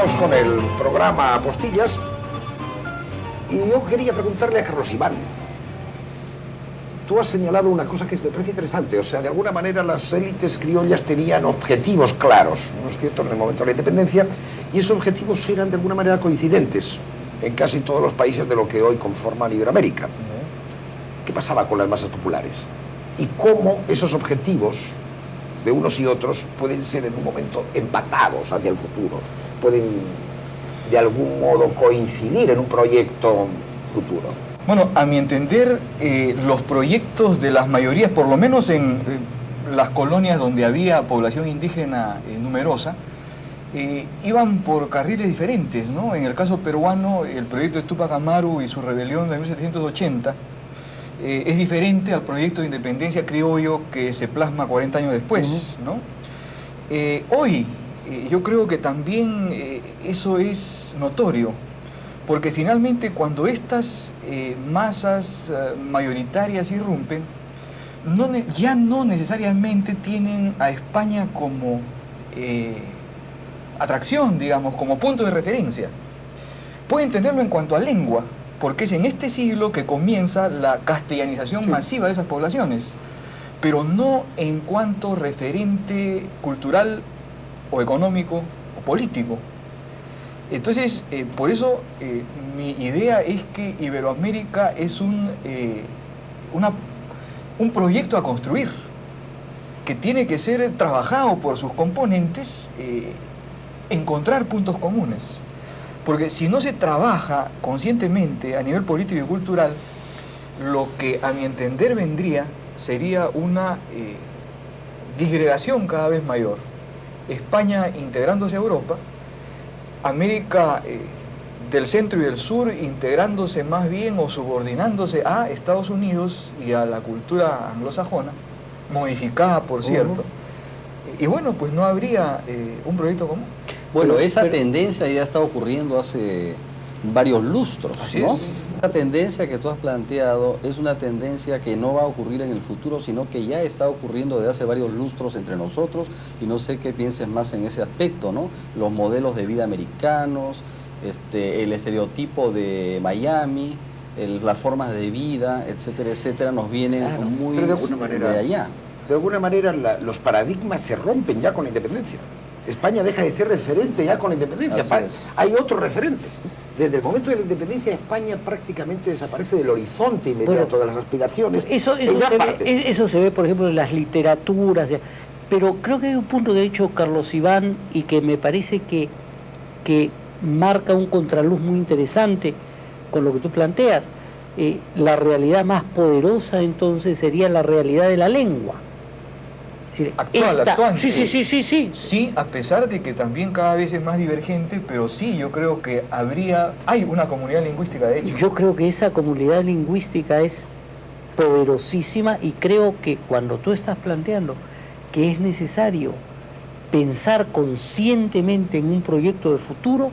seguimos con el programa Apostillas y yo quería preguntarle a Carlos Iván. Tú has señalado una cosa que me parece interesante, o sea, de alguna manera las élites criollas tenían objetivos claros, ¿no es cierto?, en el momento de la independencia, y esos objetivos eran de alguna manera coincidentes en casi todos los países de lo que hoy conforman Iberoamérica. ¿Qué pasaba con las masas populares? Y cómo esos objetivos de unos y otros pueden ser en un momento empatados hacia el futuro, pueden de algún modo coincidir en un proyecto futuro. Bueno, a mi entender, los proyectos de las mayorías, por lo menos en las colonias donde había población indígena numerosa, iban por carriles diferentes, ¿no? En el caso peruano, el proyecto de Túpac Amaru y su rebelión de 1780 es diferente al proyecto de independencia criollo que se plasma 40 años después, ¿no? Hoy, yo creo que también eso es notorio, porque finalmente cuando estas masas mayoritarias irrumpen, ya no necesariamente tienen a España como atracción, digamos, como punto de referencia. Pueden tenerlo en cuanto a lengua, porque es en este siglo que comienza la castellanización masiva de esas poblaciones, pero no en cuanto referente cultural o económico o político. Entonces, por eso mi idea es que Iberoamérica es un proyecto a construir, que tiene que ser trabajado por sus componentes, encontrar puntos comunes. Porque si no se trabaja conscientemente a nivel político y cultural, lo que a mi entender vendría sería una disgregación cada vez mayor. España integrándose a Europa, América del centro y del sur integrándose más bien o subordinándose a Estados Unidos y a la cultura anglosajona, modificada por cierto. Y bueno, pues no habría un proyecto común. Bueno, esa tendencia ya está ocurriendo hace varios lustros, ¿no? Esa tendencia que tú has planteado es una tendencia que no va a ocurrir en el futuro, sino que ya está ocurriendo desde hace varios lustros entre nosotros, y no sé qué pienses más en ese aspecto, ¿no? Los modelos de vida americanos, el estereotipo de Miami, las formas de vida, etcétera, etcétera, nos vienen muy de allá. De alguna manera los paradigmas se rompen ya con la independencia. España deja de ser referente ya con la independencia. Hay otros referentes. Desde el momento de la independencia, España prácticamente desaparece del horizonte inmediato de las aspiraciones. Eso se ve, por ejemplo, en las literaturas. Pero creo que hay un punto que ha dicho Carlos Iván y que me parece que marca un contraluz muy interesante con lo que tú planteas. La realidad más poderosa entonces sería la realidad de la lengua. Actual. Sí. Sí, a pesar de que también cada vez es más divergente, pero sí, yo creo que hay una comunidad lingüística, de hecho. Yo creo que esa comunidad lingüística es poderosísima, y creo que cuando tú estás planteando que es necesario pensar conscientemente en un proyecto de futuro,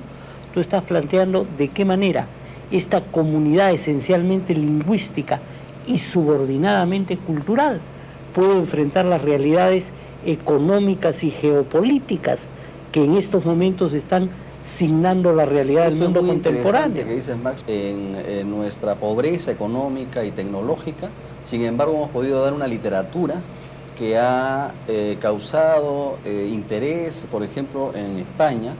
tú estás planteando de qué manera esta comunidad esencialmente lingüística y subordinadamente cultural puede enfrentar las realidades económicas y geopolíticas que en estos momentos están signando la realidad del mundo contemporáneo. Que dices, Max, en nuestra pobreza económica y tecnológica, sin embargo hemos podido dar una literatura que ha causado interés, por ejemplo, en España,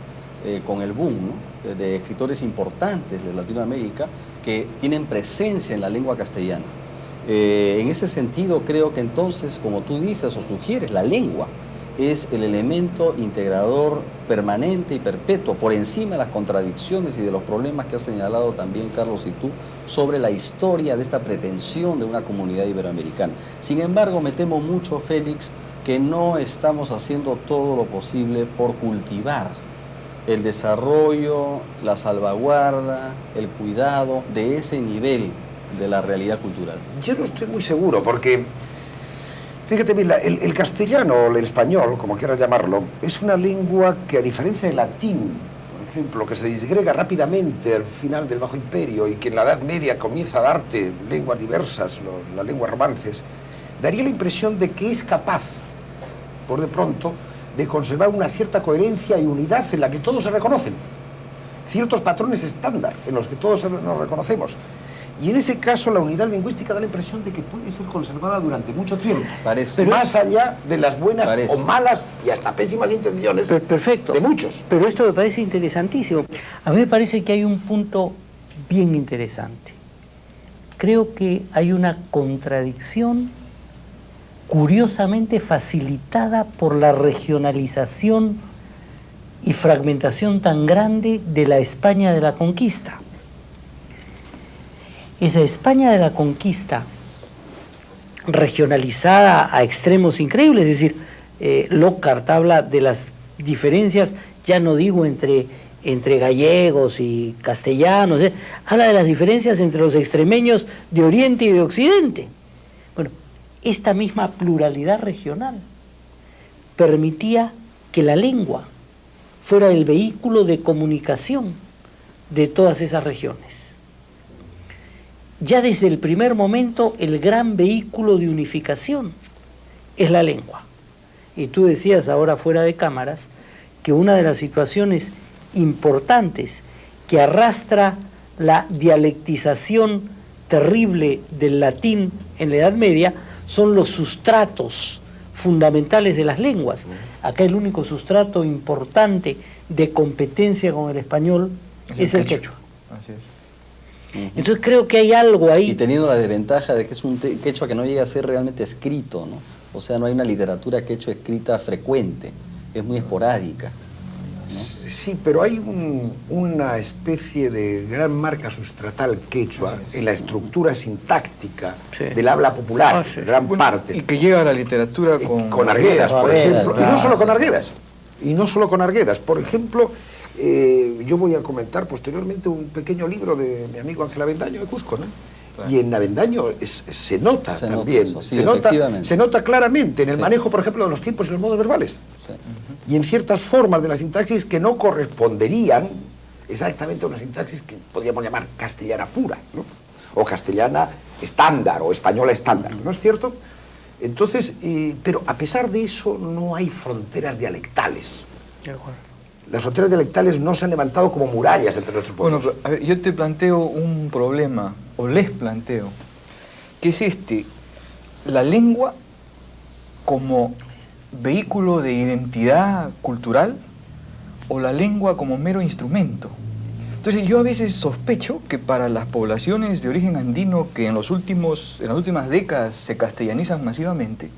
con el boom, ¿no?, de escritores importantes de Latinoamérica que tienen presencia en la lengua castellana. En ese sentido, creo que entonces, como tú dices o sugieres, la lengua es el elemento integrador permanente y perpetuo, por encima de las contradicciones y de los problemas que has señalado también Carlos y tú, sobre la historia de esta pretensión de una comunidad iberoamericana. Sin embargo, me temo mucho, Félix, que no estamos haciendo todo lo posible por cultivar el desarrollo, la salvaguarda, el cuidado de ese nivel de la realidad cultural. Yo no estoy muy seguro, porque fíjate bien, el castellano o el español, como quieras llamarlo, es una lengua que, a diferencia del latín, por ejemplo, que se disgrega rápidamente al final del Bajo Imperio y que en la Edad Media comienza a darte lenguas diversas, las lenguas romances, daría la impresión de que es capaz, por de pronto, de conservar una cierta coherencia y unidad en la que todos se reconocen. ciertos patrones estándar en los que todos nos reconocemos. Y en ese caso la unidad lingüística da la impresión de que puede ser conservada durante mucho tiempo. Parece. Más allá de las buenas Parece. o malas y hasta pésimas intenciones Perfecto. de muchos. Pero esto me parece interesantísimo. A mí me parece que hay un punto bien interesante. Creo que hay una contradicción curiosamente facilitada por la regionalización y fragmentación tan grande de la España de la conquista. Esa España de la conquista regionalizada a extremos increíbles, es decir, Lockhart habla de las diferencias, ya no digo entre gallegos y castellanos, habla de las diferencias entre los extremeños de Oriente y de Occidente. Bueno, esta misma pluralidad regional permitía que la lengua fuera el vehículo de comunicación de todas esas regiones. Ya desde el primer momento el gran vehículo de unificación es la lengua. Y tú decías ahora fuera de cámaras que una de las situaciones importantes que arrastra la dialectización terrible del latín en la Edad Media son los sustratos fundamentales de las lenguas. Acá el único sustrato importante de competencia con el español es el quechua. Así es. Entonces creo que hay algo ahí. Y teniendo la desventaja de que es un quechua que no llega a ser realmente escrito, ¿no? O sea, no hay una literatura quechua escrita frecuente, es muy esporádica, ¿no? Sí, pero hay una especie de gran marca sustratal quechua en la estructura sintáctica del habla popular, gran parte. Y que llega a la literatura Con Arguedas, por ejemplo. claro. Y no solo con Arguedas. Y no solo con Arguedas. Por ejemplo, yo voy a comentar posteriormente un pequeño libro de mi amigo Ángel Avendaño de Cuzco, ¿no? Claro. Y en Avendaño se nota también, eso, sí, se nota claramente en el Sí. manejo, por ejemplo, de los tiempos y los modos verbales. Sí. Y en ciertas formas de la sintaxis que no corresponderían exactamente a una sintaxis que podríamos llamar castellana pura, ¿no? O castellana estándar, o española estándar, ¿no es cierto? Entonces, pero a pesar de eso no hay fronteras dialectales. De acuerdo. Las fronteras dialectales no se han levantado como murallas entre nuestros pueblos. Bueno, a ver, yo te planteo un problema, o les planteo, que es la lengua como vehículo de identidad cultural o la lengua como mero instrumento. Entonces yo a veces sospecho que para las poblaciones de origen andino que en las últimas décadas se castellanizan masivamente,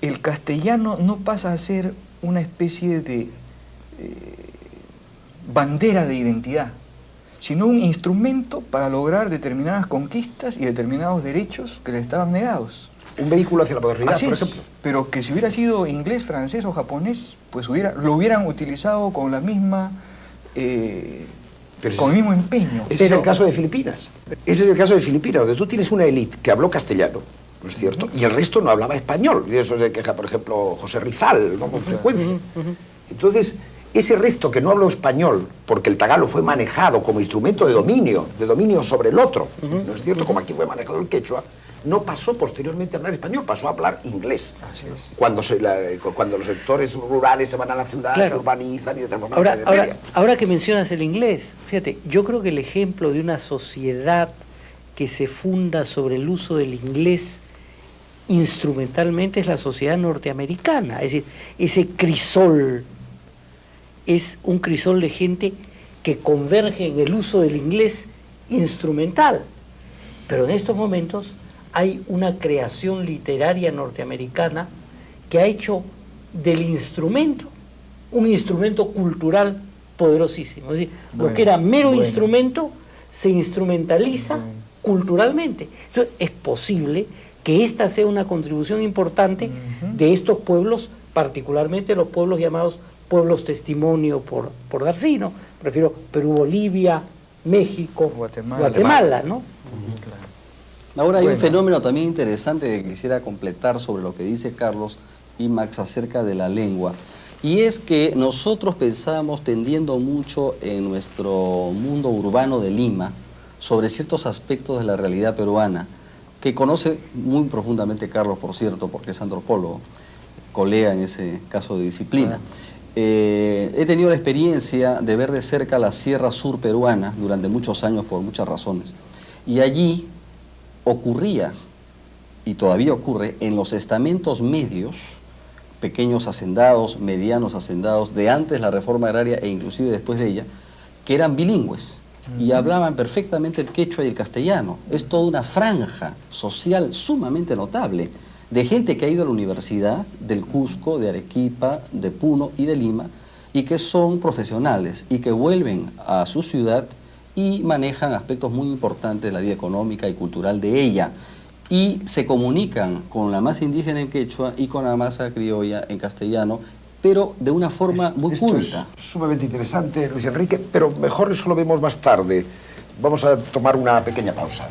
el castellano no pasa a ser una especie de bandera de identidad, sino un instrumento para lograr determinadas conquistas y determinados derechos que les estaban negados. Un vehículo hacia la modernidad, Así por es, ejemplo. pero que si hubiera sido inglés, francés o japonés, pues lo hubieran utilizado con la misma, con el mismo empeño. Ese es el caso de Filipinas. Ese es el caso de Filipinas, donde tú tienes una élite que habló castellano, ¿no es cierto? Y el resto no hablaba español. Y de eso se queja, por ejemplo, José Rizal, ¿no? Con frecuencia. Entonces, ese resto que no habló español, porque el tagalo fue manejado como instrumento de dominio sobre el otro, ¿no es cierto? Como aquí fue manejado el quechua, no pasó posteriormente a hablar español, pasó a hablar inglés. Así es. Cuando los sectores rurales se van a la ciudad, Claro. se urbanizan y de esta forma. Ahora que mencionas el inglés, fíjate, yo creo que el ejemplo de una sociedad que se funda sobre el uso del inglés instrumentalmente es la sociedad norteamericana. Es decir, ese crisol es un crisol de gente que converge en el uso del inglés instrumental. Pero en estos momentos hay una creación literaria norteamericana que ha hecho del instrumento un instrumento cultural poderosísimo. Es decir, lo que era mero instrumento se instrumentaliza culturalmente. Entonces, es posible que esta sea una contribución importante de estos pueblos, particularmente los pueblos llamados pueblos testimonio por Darcino, prefiero Perú, Bolivia, México, Guatemala, ¿no? Ahora hay un fenómeno también interesante que quisiera completar sobre lo que dice Carlos y Max acerca de la lengua. Y es que nosotros pensamos, tendiendo mucho en nuestro mundo urbano de Lima, sobre ciertos aspectos de la realidad peruana, que conoce muy profundamente Carlos, por cierto, porque es antropólogo, colega en ese caso de disciplina. He tenido la experiencia de ver de cerca la Sierra Sur peruana durante muchos años por muchas razones. Y allí ocurría, y todavía ocurre, en los estamentos medios, pequeños hacendados, medianos hacendados, de antes la reforma agraria e inclusive después de ella, que eran bilingües y hablaban perfectamente el quechua y el castellano. Es toda una franja social sumamente notable de gente que ha ido a la universidad del Cusco, de Arequipa, de Puno y de Lima, y que son profesionales y que vuelven a su ciudad y manejan aspectos muy importantes de la vida económica y cultural de ella, y se comunican con la masa indígena en quechua y con la masa criolla en castellano, pero de una forma muy Esto culta. es sumamente interesante, Luis Enrique, pero mejor eso lo vemos más tarde. Vamos a tomar una pequeña pausa.